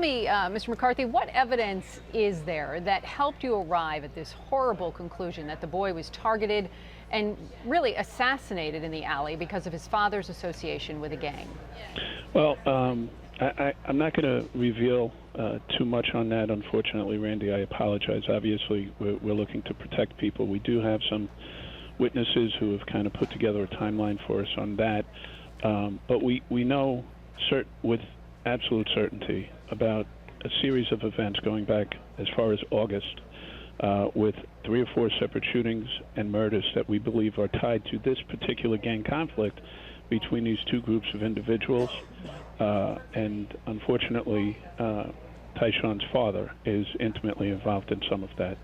me, Mr. McCarthy, what evidence is there that helped you arrive at this horrible conclusion that the boy was targeted and really assassinated in the alley because of his father's association with a gang? Well, I'm not going to reveal too much on that, unfortunately, Randy. I apologize. Obviously, we're looking to protect people. We do have some witnesses who have kind of put together a timeline for us on that. But we know with absolute certainty about a series of events going back as far as August with 3 or 4 separate shootings and murders that we believe are tied to this particular gang conflict between these two groups of individuals. And unfortunately, Tyshawn's father is intimately involved in some of that.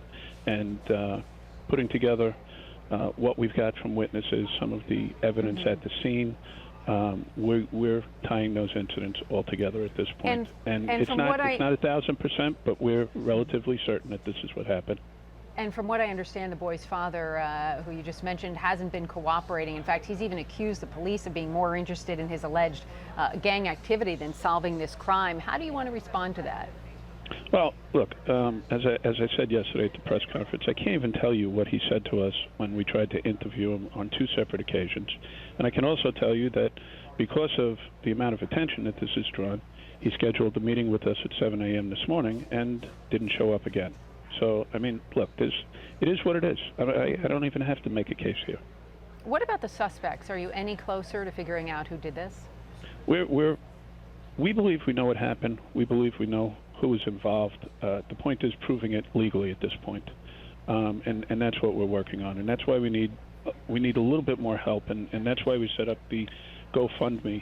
And putting together what we've got from witnesses, some of the evidence at the scene, we're tying those incidents all together at this point. And it's not 1,000%, but we're relatively certain that this is what happened. And from what I understand, the boy's father, who you just mentioned, hasn't been cooperating. In fact, he's even accused the police of being more interested in his alleged gang activity than solving this crime. How do you want to respond to that? Well, look, as I said yesterday at the press conference, I can't even tell you what he said to us when we tried to interview him on 2 separate occasions. And I can also tell you that because of the amount of attention that this has drawn, he scheduled a meeting with us at 7 a.m. this morning and didn't show up again. So, I mean, look, it is what it is. I don't even have to make a case here. What about the suspects? Are you any closer to figuring out who did this? We believe we know what happened. We believe we know who was involved. The point is proving it legally at this point. And that's what we're working on. And that's why we need a little bit more help. And that's why we set up the GoFundMe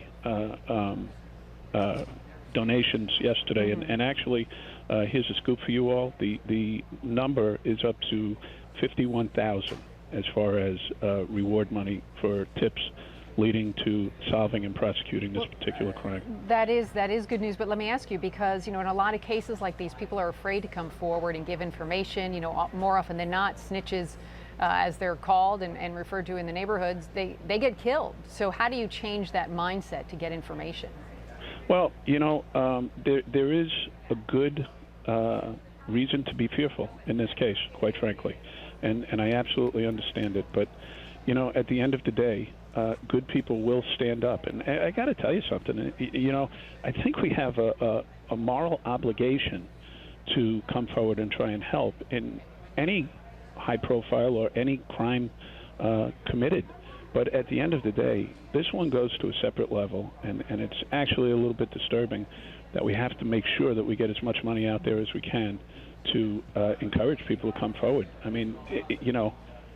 donations yesterday. And actually, here's a scoop for you all. The number is up to $51,000 as far as reward money for tips leading to solving and prosecuting this particular crime. That is good news, but let me ask you, because, in a lot of cases like these, people are afraid to come forward and give information. More often than not, snitches, as they're called and referred to in the neighborhoods, they get killed. So how do you change that mindset to get information? Well, there is a good reason to be fearful in this case, quite frankly, and I absolutely understand it. But, at the end of the day, good people will stand up. And I got to tell you something. I think we have a moral obligation to come forward and try and help in any high profile or any crime committed. But at the end of the day, this one goes to a separate level, and it's actually a little bit disturbing that we have to make sure that we get as much money out there as we can to encourage people to come forward. I mean,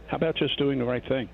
how about just doing the right thing?